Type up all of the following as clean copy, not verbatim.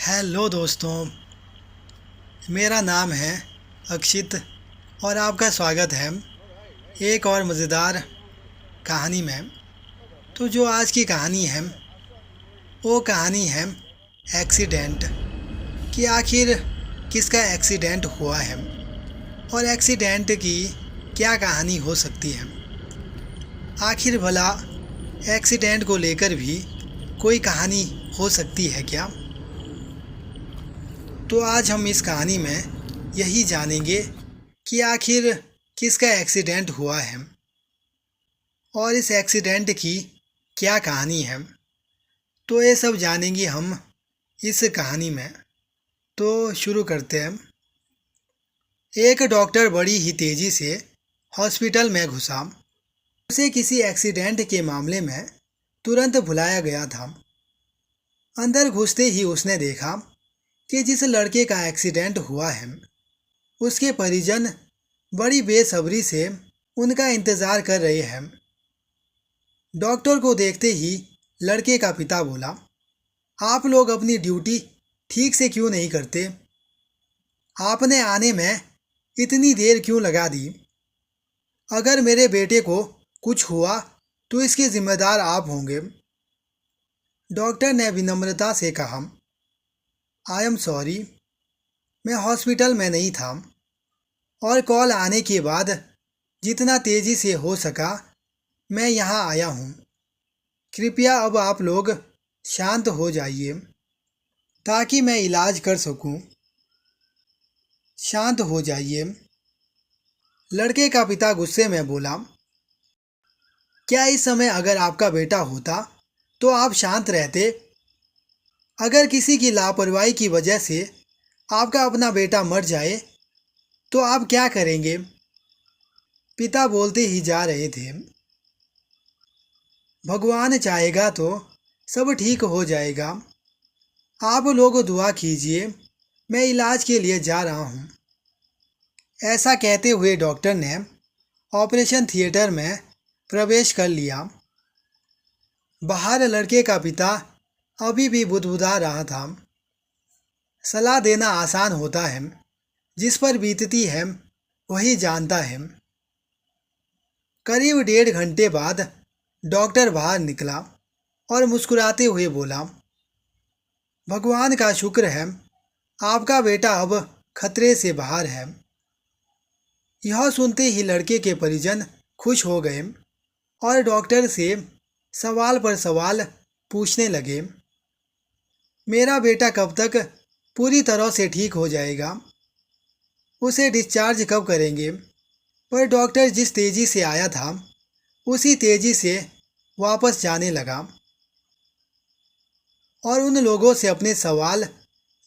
Hello दोस्तों, मेरा नाम है अक्षित और आपका स्वागत है एक और मज़ेदार कहानी में। तो जो आज की कहानी है वो कहानी है एक्सीडेंट, कि आखिर किसका एक्सीडेंट हुआ है और एक्सीडेंट की क्या कहानी हो सकती है। आखिर भला एक्सीडेंट को लेकर भी कोई कहानी हो सकती है क्या? तो आज हम इस कहानी में यही जानेंगे कि आखिर किसका एक्सीडेंट हुआ है और इस एक्सीडेंट की क्या कहानी है। तो ये सब जानेंगे हम इस कहानी में। तो शुरू करते हैं। एक डॉक्टर बड़ी ही तेज़ी से हॉस्पिटल में घुसा। उसे किसी एक्सीडेंट के मामले में तुरंत बुलाया गया था। अंदर घुसते ही उसने देखा कि जिस लड़के का एक्सीडेंट हुआ है उसके परिजन बड़ी बेसब्री से उनका इंतज़ार कर रहे हैं। डॉक्टर को देखते ही लड़के का पिता बोला, आप लोग अपनी ड्यूटी ठीक से क्यों नहीं करते? आपने आने में इतनी देर क्यों लगा दी? अगर मेरे बेटे को कुछ हुआ तो इसके जिम्मेदार आप होंगे। डॉक्टर ने विनम्रता से कहा, आई एम सॉरी, मैं हॉस्पिटल में नहीं था और कॉल आने के बाद जितना तेज़ी से हो सका मैं यहाँ आया हूँ। कृपया अब आप लोग शांत हो जाइए ताकि मैं इलाज कर सकूँ। शांत हो जाइए। लड़के का पिता गुस्से में बोला, क्या इस समय अगर आपका बेटा होता तो आप शांत रहते? अगर किसी की लापरवाही की वजह से आपका अपना बेटा मर जाए तो आप क्या करेंगे? पिता बोलते ही जा रहे थे, भगवान चाहेगा तो सब ठीक हो जाएगा। आप लोग दुआ कीजिए, मैं इलाज के लिए जा रहा हूँ। ऐसा कहते हुए डॉक्टर ने ऑपरेशन थिएटर में प्रवेश कर लिया। बाहर लड़के का पिता अभी भी बुदबुदा रहा था। सलाह देना आसान होता है, जिस पर बीतती है वही जानता है। करीब 1.5 घंटे बाद डॉक्टर बाहर निकला और मुस्कुराते हुए बोला, भगवान का शुक्र है आपका बेटा अब खतरे से बाहर है। यह सुनते ही लड़के के परिजन खुश हो गए और डॉक्टर से सवाल पर सवाल पूछने लगे। मेरा बेटा कब तक पूरी तरह से ठीक हो जाएगा? उसे डिस्चार्ज कब करेंगे? पर डॉक्टर जिस तेज़ी से आया था उसी तेज़ी से वापस जाने लगा और उन लोगों से अपने सवाल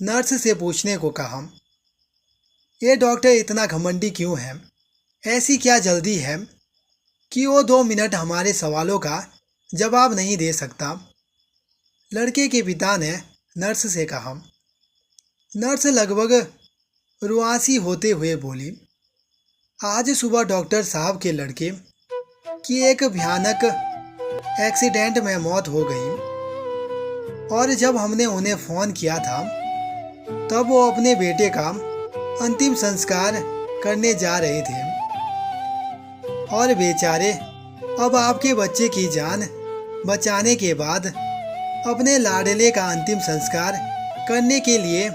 नर्स से पूछने को कहा। ये डॉक्टर इतना घमंडी क्यों है? ऐसी क्या जल्दी है कि वो 2 मिनट हमारे सवालों का जवाब नहीं दे सकता? लड़के के पिता ने नर्स से कहा। नर्स लगभग रुआसी होते हुए बोली, आज सुबह डॉक्टर साहब के लड़के की एक भयानक एक्सीडेंट में मौत हो गई और जब हमने उन्हें फ़ोन किया था तब वो अपने बेटे का अंतिम संस्कार करने जा रहे थे और बेचारे अब आपके बच्चे की जान बचाने के बाद अपने लाडले का अंतिम संस्कार करने के लिए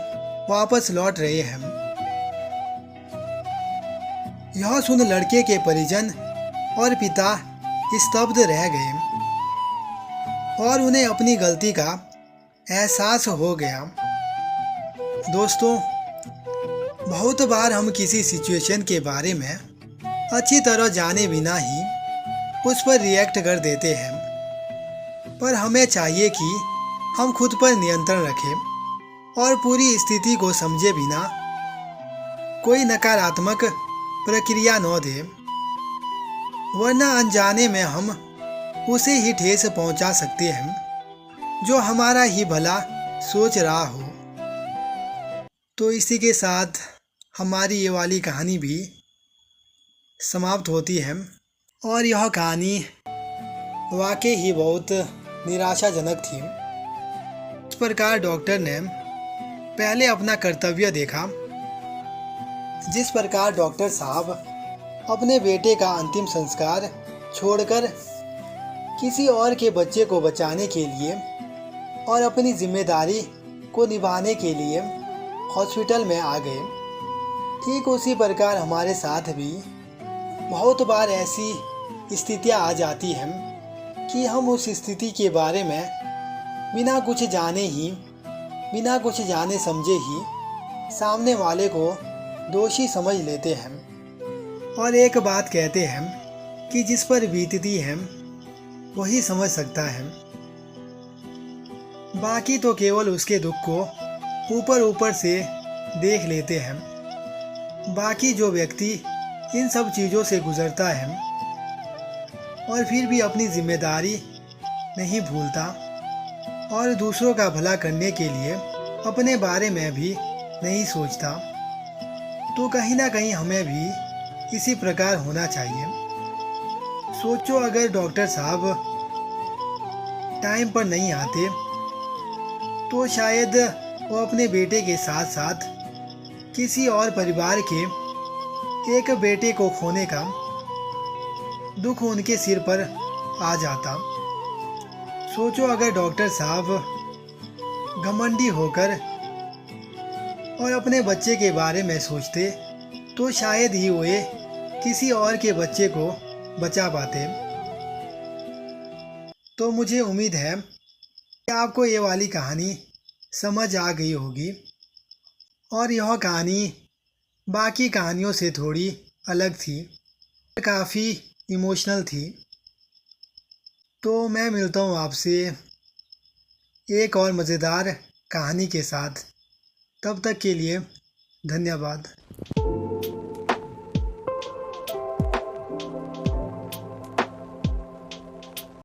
वापस लौट रहे हैं। यह सुन लड़के के परिजन और पिता स्तब्ध रह गए और उन्हें अपनी गलती का एहसास हो गया। दोस्तों, बहुत बार हम किसी सिचुएशन के बारे में अच्छी तरह जाने बिना ही उस पर रिएक्ट कर देते हैं, पर हमें चाहिए कि हम खुद पर नियंत्रण रखें और पूरी स्थिति को समझे बिना कोई नकारात्मक प्रक्रिया न दें, वरना अनजाने में हम उसे ही ठेस पहुंचा सकते हैं जो हमारा ही भला सोच रहा हो। तो इसी के साथ हमारी ये वाली कहानी भी समाप्त होती है और यह कहानी वाकई ही बहुत निराशाजनक थी। इस प्रकार डॉक्टर ने पहले अपना कर्तव्य देखा। जिस प्रकार डॉक्टर साहब अपने बेटे का अंतिम संस्कार छोड़कर किसी और के बच्चे को बचाने के लिए और अपनी जिम्मेदारी को निभाने के लिए हॉस्पिटल में आ गए, ठीक उसी प्रकार हमारे साथ भी बहुत बार ऐसी स्थितियां आ जाती हैं कि हम उस स्थिति के बारे में बिना कुछ जाने समझे ही सामने वाले को दोषी समझ लेते हैं और एक बात कहते हैं कि जिस पर बीतती है वही समझ सकता है, बाकी तो केवल उसके दुख को ऊपर ऊपर से देख लेते हैं। बाकी जो व्यक्ति इन सब चीज़ों से गुजरता है और फिर भी अपनी जिम्मेदारी नहीं भूलता और दूसरों का भला करने के लिए अपने बारे में भी नहीं सोचता, तो कहीं ना कहीं हमें भी इसी प्रकार होना चाहिए। सोचो अगर डॉक्टर साहब टाइम पर नहीं आते तो शायद वो अपने बेटे के साथ साथ किसी और परिवार के एक बेटे को खोने का दुख उनके सिर पर आ जाता। सोचो अगर डॉक्टर साहब घमंडी होकर और अपने बच्चे के बारे में सोचते तो शायद ही वे किसी और के बच्चे को बचा पाते। तो मुझे उम्मीद है कि आपको ये वाली कहानी समझ आ गई होगी और यह कहानी बाकी कहानियों से थोड़ी अलग थी, काफ़ी इमोशनल थी। तो मैं मिलता हूँ आपसे एक और मज़ेदार कहानी के साथ। तब तक के लिए धन्यवाद।